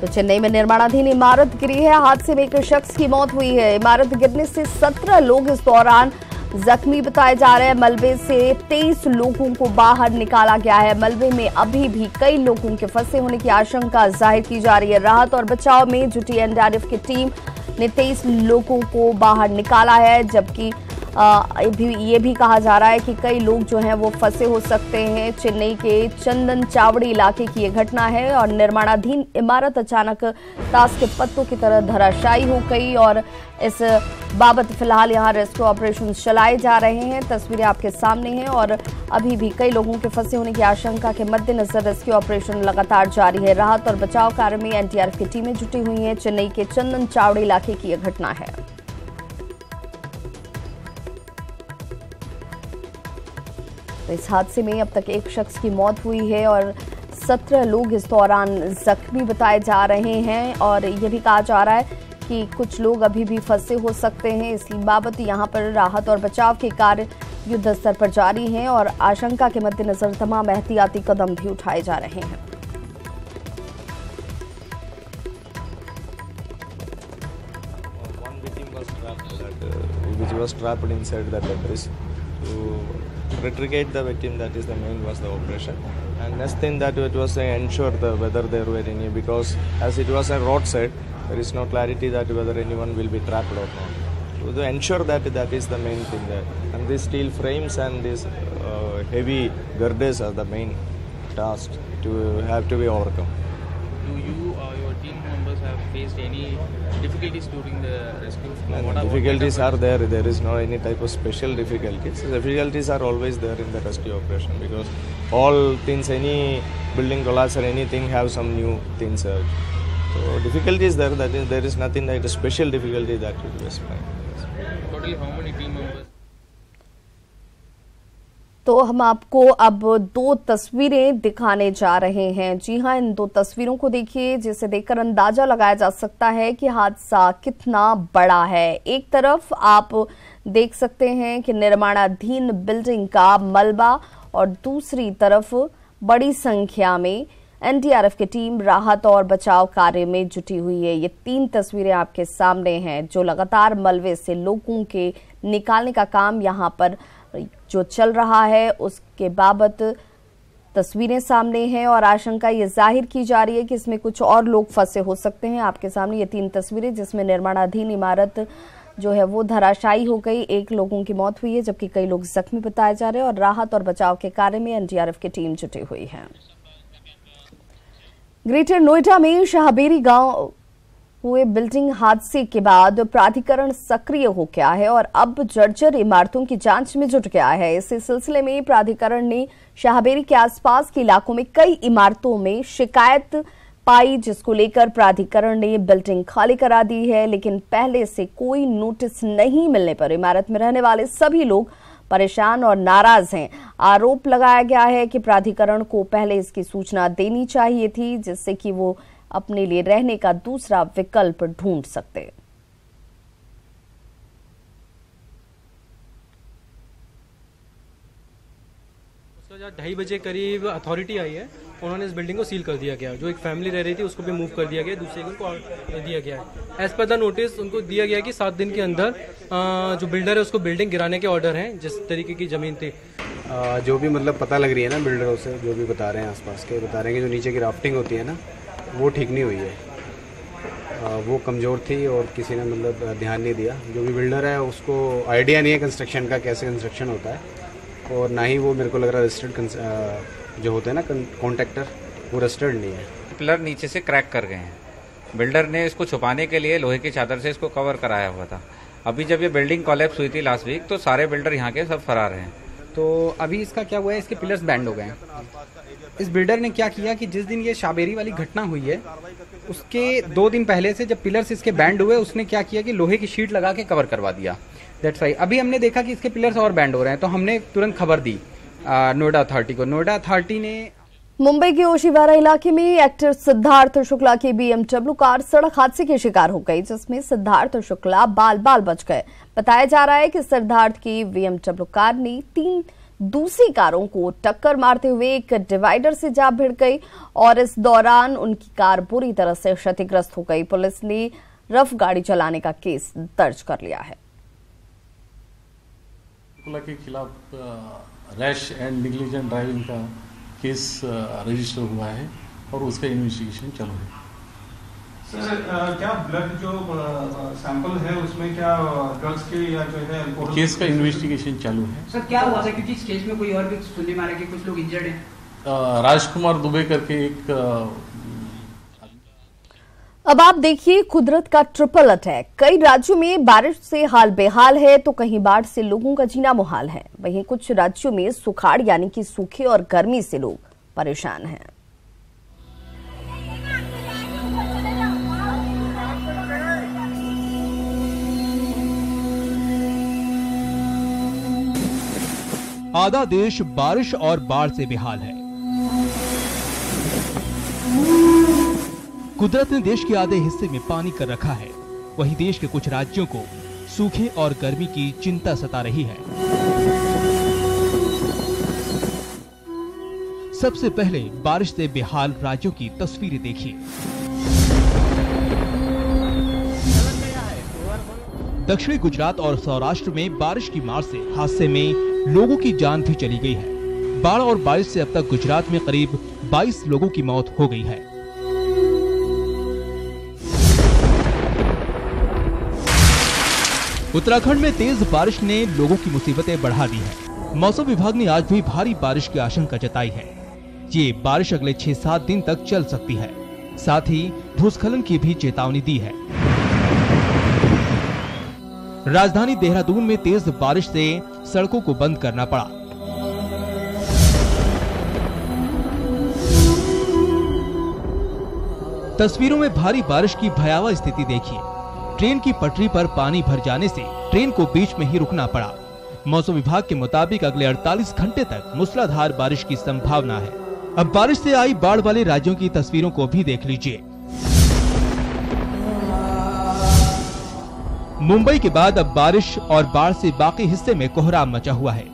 तो चेन्नई में निर्माणाधीन इमारत गिरी है। हादसे में एक शख्स की मौत हुई है। इमारत गिरने से 17 लोग इस दौरान जख्मी बताए जा रहे हैं। मलबे से 23 लोगों को बाहर निकाला गया है। मलबे में अभी भी कई लोगों के फंसे होने की आशंका जाहिर की जा रही है। राहत और बचाव में जुटी एनडीआरएफ की टीम ने 23 लोगों को बाहर निकाला है, जबकि ये भी कहा जा रहा है कि कई लोग जो हैं वो फंसे हो सकते हैं। चेन्नई के चंदन चावड़ी इलाके की ये घटना है और निर्माणाधीन इमारत अचानक ताश के पत्तों की तरह धराशायी हो गई और इस बाबत फिलहाल यहाँ रेस्क्यू ऑपरेशन चलाए जा रहे हैं। तस्वीरें आपके सामने हैं और अभी भी कई लोगों के फंसे होने की आशंका के मद्देनजर रेस्क्यू ऑपरेशन लगातार जारी है। राहत और बचाव कार्य में एनडीआरएफ की टीमें जुटी हुई हैं। चेन्नई के चंदन चावड़ी इलाके की यह घटना है। इस हादसे में अब तक एक शख्स की मौत हुई है और 17 लोग इस दौरान जख्मी बताए जा रहे हैं और यह भी कहा जा रहा है कि कुछ लोग अभी भी फंसे हो सकते हैं। इस बाबत यहां पर राहत और बचाव के कार्य युद्ध स्तर पर जारी हैं और आशंका के मद्देनजर तमाम एहतियाती कदम भी उठाए जा रहे हैं। Retricate the victim, that is the main was the operation, and next thing that it was ensure the whether there were any, because as it was a roadside, there is no clarity that whether anyone will be trapped or not. So to ensure that is the main thing there, and these steel frames and these heavy girders are the main task to have to be overcome. Do you or your team members have faced any difficulties during the rescue? Difficulties are there. There is no any type of special difficulties. Difficulties are always there in the rescue operation because all things, any building collapse or anything, have some new things. So difficulties there. That is, there is nothing like a special difficulty that will be explained. Totally, how many team members? तो हम आपको अब 2 तस्वीरें दिखाने जा रहे हैं। जी हां, इन 2 तस्वीरों को देखिए, जिसे देखकर अंदाजा लगाया जा सकता है कि हादसा कितना बड़ा है। एक तरफ आप देख सकते हैं कि निर्माणाधीन बिल्डिंग का मलबा और दूसरी तरफ बड़ी संख्या में एनडीआरएफ की टीम राहत और बचाव कार्य में जुटी हुई है। ये 3 तस्वीरें आपके सामने हैं जो लगातार मलबे से लोगों के निकालने का काम यहां पर जो चल रहा है उसके बाबत तस्वीरें सामने हैं और आशंका ये जाहिर की जा रही है कि इसमें कुछ और लोग फंसे हो सकते हैं। आपके सामने ये 3 तस्वीरें जिसमें निर्माणाधीन इमारत जो है वो धराशायी हो गई, 1 लोगों की मौत हुई है जबकि कई लोग जख्मी बताए जा रहे हैं और राहत और बचाव के कार्य में एनडीआरएफ की टीम जुटी हुई है। ग्रेटर नोएडा में शाहबेरी गांव हुए बिल्डिंग हादसे के बाद प्राधिकरण सक्रिय हो गया है और अब जर्जर इमारतों की जांच में जुट गया है। इसी सिलसिले में प्राधिकरण ने शाहबेरी के आसपास के इलाकों में कई इमारतों में शिकायत पाई, जिसको लेकर प्राधिकरण ने बिल्डिंग खाली करा दी है। लेकिन पहले से कोई नोटिस नहीं मिलने पर इमारत में रहने वाले सभी लोग परेशान और नाराज हैं। आरोप लगाया गया है कि प्राधिकरण को पहले इसकी सूचना देनी चाहिए थी, जिससे कि वो अपने लिए रहने का दूसरा विकल्प ढूंढ सकते। 2:30 बजे करीब अथॉरिटी आई है, उन्होंने इस बिल्डिंग को सील कर दिया गया। जो एक फैमिली रह रही थी उसको भी मूव कर दिया गया, दूसरे को दिया गया है। एज पर द नोटिस उनको दिया गया कि 7 दिन के अंदर जो बिल्डर है उसको बिल्डिंग गिराने के ऑर्डर हैं, जिस तरीके की जमीन थी। जो भी मतलब पता लग रही है ना बिल्डरों से, जो भी बता रहे हैं आसपास के, बता रहे हैं कि जो नीचे की राफ्टिंग होती है ना वो ठीक नहीं हुई है, वो कमज़ोर थी और किसी ने मतलब ध्यान नहीं दिया। जो भी बिल्डर है उसको आइडिया नहीं है कंस्ट्रक्शन का, कैसे कंस्ट्रक्शन होता है, और ना ही वो मेरे को लग रहा है रजिस्टर्ड जो होते हैं ना कॉन्ट्रैक्टर, वो रजिस्टर्ड नहीं है। पिलर नीचे से क्रैक कर गए हैं। बिल्डर ने इसको छुपाने के लिए लोहे की चादर से इसको कवर कराया हुआ था। अभी जब ये बिल्डिंग कोलैप्स हुई थी लास्ट वीक, तो सारे बिल्डर यहाँ के सब फरार हैं। तो अभी इसका क्या हुआ है, इसके पिलर्स बैंड हो गए हैं। इस बिल्डर ने क्या किया कि जिस दिन ये शाहबेरी वाली घटना हुई है उसके 2 दिन पहले से जब पिलर्स इसके बैंड हुए, उसने क्या किया कि लोहे की शीट लगा के कवर करवा दिया। दैट्स वाई अभी हमने देखा कि इसके पिलर्स और बैंड हो रहे हैं, तो हमने तुरंत खबर दी नोएडा अथॉरिटी को। नोएडा अथॉरिटी ने मुंबई के ओशिवारा इलाके में एक्टर सिद्धार्थ शुक्ला की बीएमडब्ल्यू कार सड़क हादसे के शिकार हो गई, जिसमें सिद्धार्थ शुक्ला बाल बाल बच गए। बताया जा रहा है कि सिद्धार्थ की बीएमडब्ल्यू कार ने 3 दूसरी कारों को टक्कर मारते हुए एक डिवाइडर से जा भिड़ गई और इस दौरान उनकी कार बुरी तरह से क्षतिग्रस्त हो गई। पुलिस ने रफ गाड़ी चलाने का केस दर्ज कर लिया है। के खिलाफ रैश एंड नेग्लिजेंट ड्राइविंग का केस रजिस्टर हुआ है और उसका इन्वेस्टिगेशन चालू है। सर, क्या ब्लड जो सैंपल है उसमें क्या ड्रग्स के या जो है अल्कोहल? केस का इन्वेस्टिगेशन चालू है। सर, क्या हुआ था, क्योंकि इस केस में कोई और भी सुनने में आ रहा है कि कुछ लोग इंजर्ड हैं। राजकुमार दुबे करके एक अब आप देखिए कुदरत का ट्रिपल अटैक। कई राज्यों में बारिश से हाल बेहाल है तो कहीं बाढ़ से लोगों का जीना मुहाल है। वहीं कुछ राज्यों में सुखाड़ यानी कि सूखे और गर्मी से लोग परेशान हैं। आधा देश बारिश और बाढ़ से बेहाल है। कुदरत ने देश के आधे हिस्से में पानी कर रखा है। वहीं देश के कुछ राज्यों को सूखे और गर्मी की चिंता सता रही है। सबसे पहले बारिश से बेहाल राज्यों की तस्वीरें देखिए। दक्षिणी गुजरात और सौराष्ट्र में बारिश की मार से हादसे में लोगों की जान भी चली गई है। बाढ़ और बारिश से अब तक गुजरात में करीब 22 लोगों की मौत हो गई है। उत्तराखंड में तेज बारिश ने लोगों की मुसीबतें बढ़ा दी है। मौसम विभाग ने आज भी भारी बारिश की आशंका जताई है। ये बारिश अगले 6-7 दिन तक चल सकती है। साथ ही भूस्खलन की भी चेतावनी दी है। राजधानी देहरादून में तेज बारिश से सड़कों को बंद करना पड़ा। तस्वीरों में भारी बारिश की भयावह स्थिति देखिए। ट्रेन की पटरी पर पानी भर जाने से ट्रेन को बीच में ही रुकना पड़ा। मौसम विभाग के मुताबिक अगले 48 घंटे तक मूसलाधार बारिश की संभावना है। अब बारिश से आई बाढ़ वाले राज्यों की तस्वीरों को भी देख लीजिए। मुंबई के बाद अब बारिश और बाढ़ से बाकी हिस्से में कोहराम मचा हुआ है।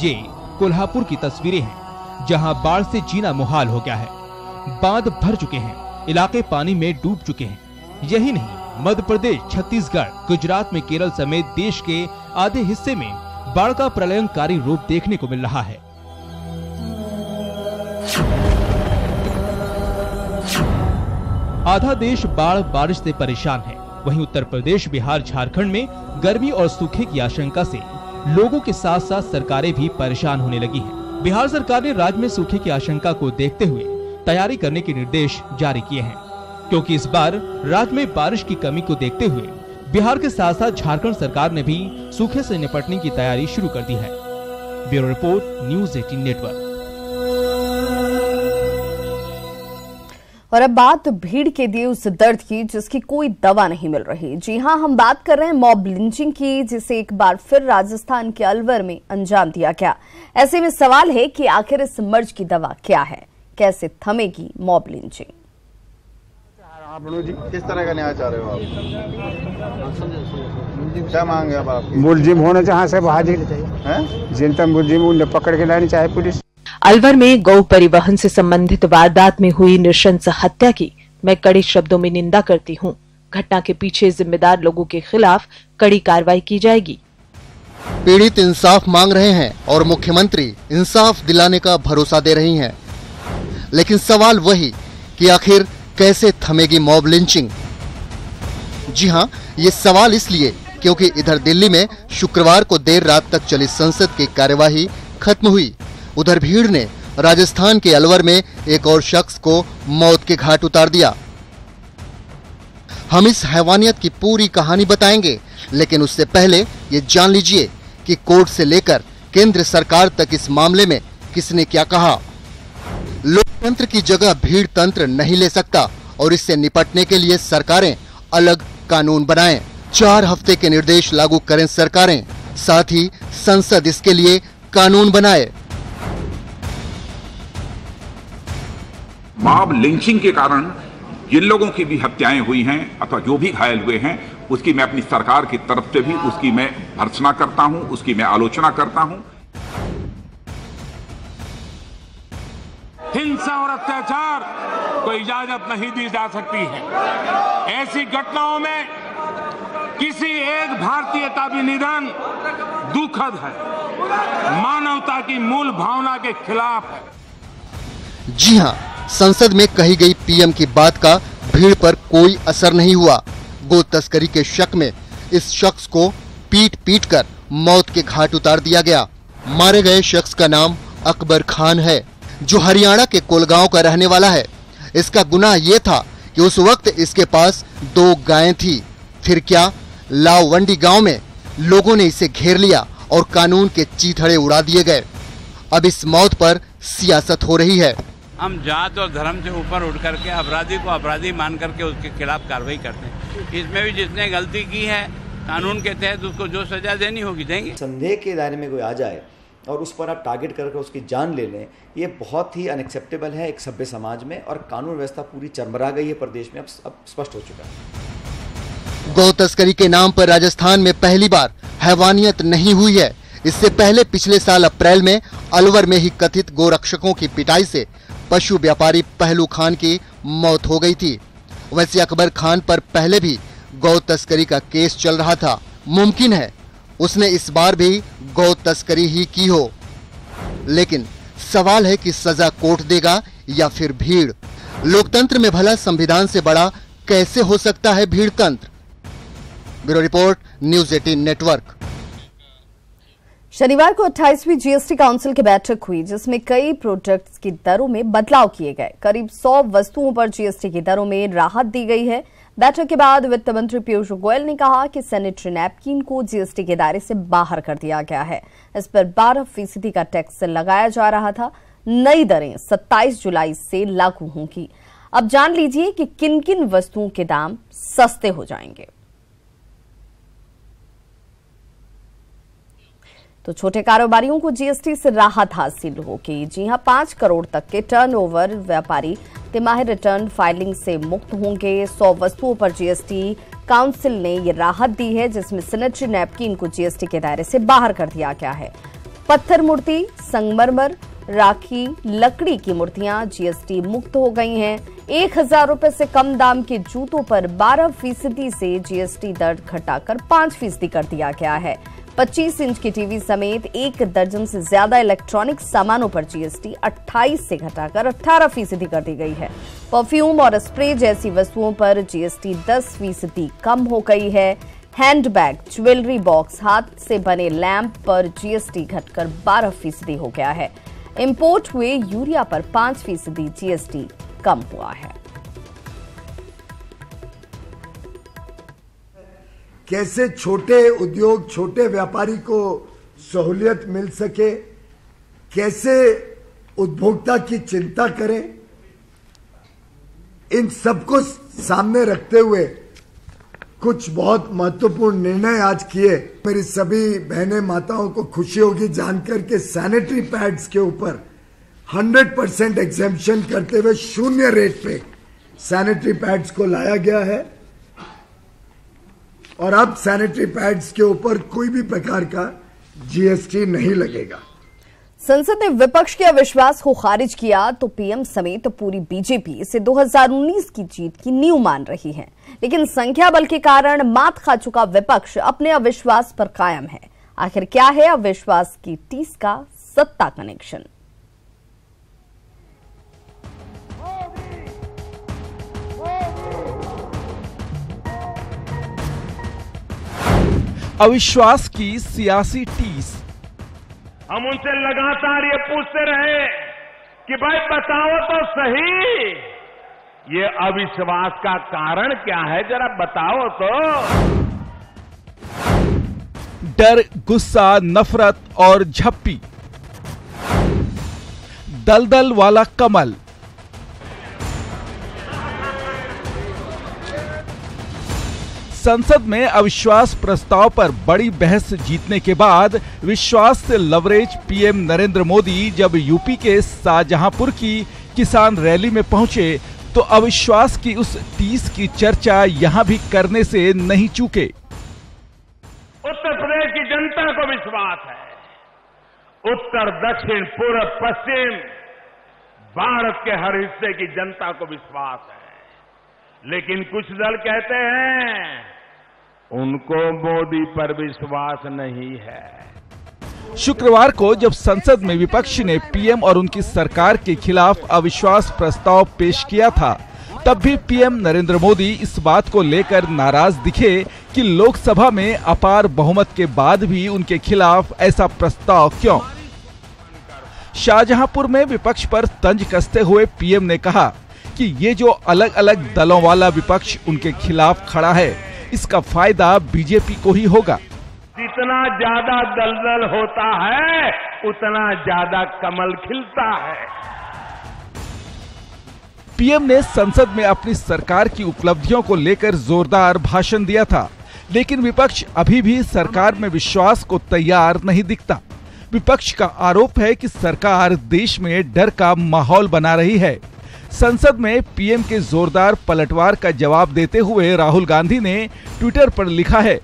ये कोल्हापुर की तस्वीरें हैं, जहां बाढ़ से जीना मुहाल हो गया है। बांध भर चुके हैं, इलाके पानी में डूब चुके हैं। यही नहीं, मध्य प्रदेश, छत्तीसगढ़, गुजरात में केरल समेत देश के आधे हिस्से में बाढ़ का प्रलयंकारी रूप देखने को मिल रहा है। आधा देश बाढ़ बारिश से परेशान है। वहीं उत्तर प्रदेश, बिहार, झारखंड में गर्मी और सूखे की आशंका से लोगों के साथ साथ सरकारें भी परेशान होने लगी हैं। बिहार सरकार ने राज्य में सूखे की आशंका को देखते हुए तैयारी करने के निर्देश जारी किए हैं, क्योंकि इस बार राज्य में बारिश की कमी को देखते हुए बिहार के साथ साथ झारखंड सरकार ने भी सूखे से निपटने की तैयारी शुरू कर दी है। Bureau report, news 18 network. और अब बात भीड़ के दिए उस दर्द की जिसकी कोई दवा नहीं मिल रही। जी हां, हम बात कर रहे हैं मॉब लिंचिंग की, जिसे एक बार फिर राजस्थान के अलवर में अंजाम दिया गया। ऐसे में सवाल है कि आखिर इस मर्ज की दवा क्या है, कैसे थमेगी मॉब लिंचिंग। किस तरह का न्याय चाह रहे हो आप? क्या मांगे अब आप? मुलजिम होना चाहे सब हाजिर है, जिनका मुलजिम उन्हें पकड़ के लानी चाहे पुलिस। अलवर में गौ परिवहन से संबंधित वारदात में हुई नृशंस हत्या की मैं कड़े शब्दों में निंदा करती हूं। घटना के पीछे जिम्मेदार लोगों के खिलाफ कड़ी कार्रवाई की जाएगी। पीड़ित इंसाफ मांग रहे हैं और मुख्यमंत्री इंसाफ दिलाने का भरोसा दे रही हैं। लेकिन सवाल वही कि आखिर कैसे थमेगी मॉब लिंचिंग। जी हां, ये सवाल इसलिए क्योंकि इधर दिल्ली में शुक्रवार को देर रात तक चली संसद की कार्यवाही खत्म हुई। उधर भीड़ ने राजस्थान के अलवर में एक और शख्स को मौत के घाट उतार दिया। हम इस हैवानियत की पूरी कहानी बताएंगे, लेकिन उससे पहले ये जान लीजिए कि कोर्ट से लेकर केंद्र सरकार तक इस मामले में किसने क्या कहा। लोकतंत्र की जगह भीड़ तंत्र नहीं ले सकता और इससे निपटने के लिए सरकारें अलग कानून बनाएं। 4 हफ्ते के निर्देश लागू करें सरकारें, साथ ही संसद इसके लिए कानून बनाए। मॉब लिंचिंग के कारण जिन लोगों की भी हत्याएं हुई हैं अथवा जो भी घायल हुए हैं, उसकी मैं अपनी सरकार की तरफ से भी उसकी मैं भर्त्सना करता हूं, उसकी मैं आलोचना करता हूं। हिंसा और अत्याचार को इजाजत नहीं दी जा सकती है। ऐसी घटनाओं में किसी एक भारतीय का भी निधन दुखद है, मानवता की मूल भावना के खिलाफ है। जी हां, संसद में कही गई पीएम की बात का भीड़ पर कोई असर नहीं हुआ। गो तस्करी के शक में इस शख्स को पीट पीट कर मौत के घाट उतार दिया गया। मारे गए शख्स का नाम अकबर खान है, जो हरियाणा के कोलगांव का रहने वाला है। इसका गुनाह ये था कि उस वक्त इसके पास 2 गायें थी। फिर क्या, लावंडी गांव में लोगों ने इसे घेर लिया और कानून के चीथड़े उड़ा दिए गए। अब इस मौत पर सियासत हो रही है। हम जात और धर्म से ऊपर उठ करके अपराधी को अपराधी मान करके उसके खिलाफ कार्रवाई करते हैं। इसमें भी जिसने गलती की है, कानून के तहत उसको जो सजा देनी होगी देंगे। संदेह के दायरे में कोई आ जाए और उस पर आप टारगेट करके उसकी जान ले लें, ये बहुत ही अनएक्सेप्टेबल है एक सभ्य समाज में, और कानून व्यवस्था पूरी चरमरा गई है प्रदेश में, अब स्पष्ट हो चुका है। गौ तस्करी के नाम पर राजस्थान में पहली बार हैवानियत नहीं हुई है। इससे पहले पिछले साल अप्रैल में अलवर में ही कथित गोरक्षकों की पिटाई से पशु व्यापारी पहलू खान की मौत हो गई थी। वैसे अकबर खान पर पहले भी गौ तस्करी का केस चल रहा था। मुमकिन है उसने इस बार भी गौ तस्करी ही की हो, लेकिन सवाल है कि सजा कोर्ट देगा या फिर भीड़। लोकतंत्र में भला संविधान से बड़ा कैसे हो सकता है भीड़ तंत्र। Bureau report, news 18 network. शनिवार को 28वीं जीएसटी काउंसिल की बैठक हुई, जिसमें कई प्रोडक्ट्स की दरों में बदलाव किए गए। करीब 100 वस्तुओं पर जीएसटी की दरों में राहत दी गई है। बैठक के बाद वित्त मंत्री पीयूष गोयल ने कहा कि सैनिटरी नैपकिन को जीएसटी के दायरे से बाहर कर दिया गया है। इस पर 12% का टैक्स लगाया जा रहा था। नई दरें 27 जुलाई से लागू होंगी। अब जान लीजिए कि किन किन वस्तुओं के दाम सस्ते हो जाएंगे। तो छोटे कारोबारियों को जीएसटी से राहत हासिल होगी। जी हां, 5 करोड़ तक के टर्नओवर व्यापारी तिमाही रिटर्न फाइलिंग से मुक्त होंगे। 100 वस्तुओं पर जीएसटी काउंसिल ने ये राहत दी है, जिसमें सैनिटरी नैपकिन को जीएसटी के दायरे से बाहर कर दिया गया है। पत्थर मूर्ति, संगमरमर, राखी, लकड़ी की मूर्तियां जीएसटी मुक्त हो गई हैं। 1000 रुपए से कम दाम के जूतों पर 12% से जीएसटी दर घटाकर 5% कर दिया गया है। 25 इंच की टीवी समेत 1 दर्जन से ज्यादा इलेक्ट्रॉनिक सामानों पर जीएसटी 28 से घटाकर 18% कर दी गई है। परफ्यूम और स्प्रे जैसी वस्तुओं पर जीएसटी 10% कम हो गई है। हैंडबैग, ज्वेलरी बॉक्स, हाथ से बने लैंप पर जीएसटी घटकर 12% हो गया है। इंपोर्ट हुए यूरिया पर 5% जीएसटी कम हुआ है। कैसे छोटे उद्योग, छोटे व्यापारी को सहूलियत मिल सके, कैसे उपभोक्ता की चिंता करें, इन सबको सामने रखते हुए कुछ बहुत महत्वपूर्ण निर्णय आज किए। मेरी सभी बहनें माताओं को खुशी होगी जानकर के सैनिटरी पैड्स के ऊपर 100% एग्जेम्पशन करते हुए 0 रेट पे सैनिटरी पैड्स को लाया गया है, और अब सैनिटरी पैड्स के ऊपर कोई भी प्रकार का जीएसटी नहीं लगेगा। संसद ने विपक्ष के अविश्वास को खारिज किया तो पीएम समेत पूरी बीजेपी इसे 2019 की जीत की नींव मान रही है। लेकिन संख्या बल के कारण मात खा चुका विपक्ष अपने अविश्वास पर कायम है। आखिर क्या है अविश्वास की टीस का सत्ता कनेक्शन? अविश्वास की सियासी टीस। हम उनसे लगातार ये पूछते रहे कि भाई बताओ तो सही, ये अविश्वास का कारण क्या है, जरा बताओ तो। डर, गुस्सा, नफरत और झप्पी, दलदल वाला कमल। संसद में अविश्वास प्रस्ताव पर बड़ी बहस जीतने के बाद विश्वास से लवरेज पीएम नरेंद्र मोदी जब यूपी के शाहजहांपुर की किसान रैली में पहुंचे तो अविश्वास की उस टीस की चर्चा यहां भी करने से नहीं चूके। उत्तर प्रदेश की जनता को विश्वास है, उत्तर, दक्षिण, पूर्व, पश्चिम भारत के हर हिस्से की जनता को विश्वास है, लेकिन कुछ दल कहते हैं उनको मोदी पर विश्वास नहीं है। शुक्रवार को जब संसद में विपक्ष ने पीएम और उनकी सरकार के खिलाफ अविश्वास प्रस्ताव पेश किया था, तब भी पीएम नरेंद्र मोदी इस बात को लेकर नाराज दिखे कि लोकसभा में अपार बहुमत के बाद भी उनके खिलाफ ऐसा प्रस्ताव क्यों। शाहजहांपुर में विपक्ष पर तंज कसते हुए पीएम ने कहा कि ये जो अलग अलग दलों वाला विपक्ष उनके खिलाफ खड़ा है, इसका फायदा बीजेपी को ही होगा। जितना ज्यादा दलदल होता है उतना ज्यादा कमल खिलता है। पीएम ने संसद में अपनी सरकार की उपलब्धियों को लेकर जोरदार भाषण दिया था, लेकिन विपक्ष अभी भी सरकार में विश्वास को तैयार नहीं दिखता। विपक्ष का आरोप है कि सरकार देश में डर का माहौल बना रही है। संसद में पीएम के जोरदार पलटवार का जवाब देते हुए राहुल गांधी ने ट्विटर पर लिखा है,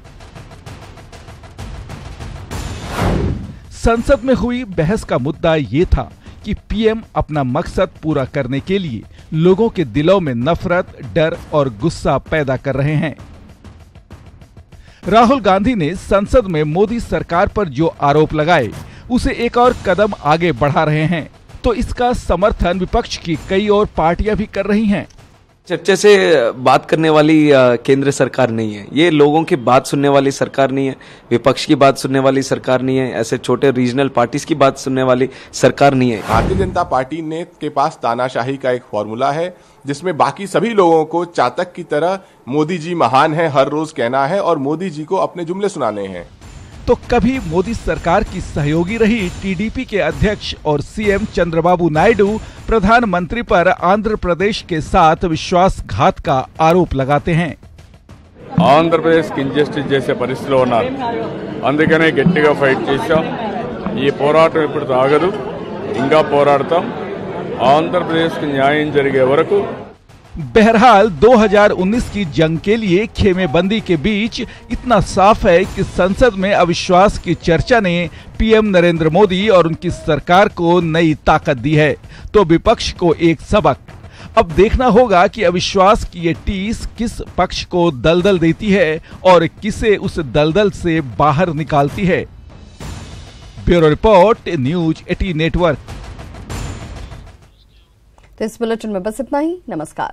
संसद में हुई बहस का मुद्दा ये था कि पीएम अपना मकसद पूरा करने के लिए लोगों के दिलों में नफरत, डर और गुस्सा पैदा कर रहे हैं। राहुल गांधी ने संसद में मोदी सरकार पर जो आरोप लगाए, उसे एक और कदम आगे बढ़ा रहे हैं, तो इसका समर्थन विपक्ष की कई और पार्टियां भी कर रही हैं। चर्चा से बात करने वाली केंद्र सरकार नहीं है, ये लोगों की बात सुनने वाली सरकार नहीं है, विपक्ष की बात सुनने वाली सरकार नहीं है, ऐसे छोटे रीजनल पार्टीज की बात सुनने वाली सरकार नहीं है। भारतीय जनता पार्टी ने के पास तानाशाही का एक फॉर्मूला है, जिसमें बाकी सभी लोगों को चातक की तरह मोदी जी महान है हर रोज कहना है और मोदी जी को अपने जुमले सुनाने हैं। तो कभी मोदी सरकार की सहयोगी रही टीडीपी के अध्यक्ष और सीएम चंद्रबाबू नायडू प्रधानमंत्री पर आंध्र प्रदेश के साथ विश्वासघात का आरोप लगाते हैं। ఆంధ్రప్రదేశ్ కి ఇంజస్టిస్ చేసే పరిస్థితిలో ఉన్నారు, అందుకనే గట్టిగా ఫైట్ చేశాం। ఈ పోరాటం ఇప్పుడు ఆగదు, ఇంకా పోరాడతాం। ఆంధ్రప్రదేశ్ కి న్యాయం జరిగే వరకు। बहरहाल 2019 की जंग के लिए खेमेबंदी के बीच इतना साफ है कि संसद में अविश्वास की चर्चा ने पीएम नरेंद्र मोदी और उनकी सरकार को नई ताकत दी है, तो विपक्ष को एक सबक। अब देखना होगा कि अविश्वास की ये टीस किस पक्ष को दलदल देती है और किसे उस दलदल से बाहर निकालती है। Bureau report, news 18 network. तो इस बुलेटिन में बस इतना ही। नमस्कार।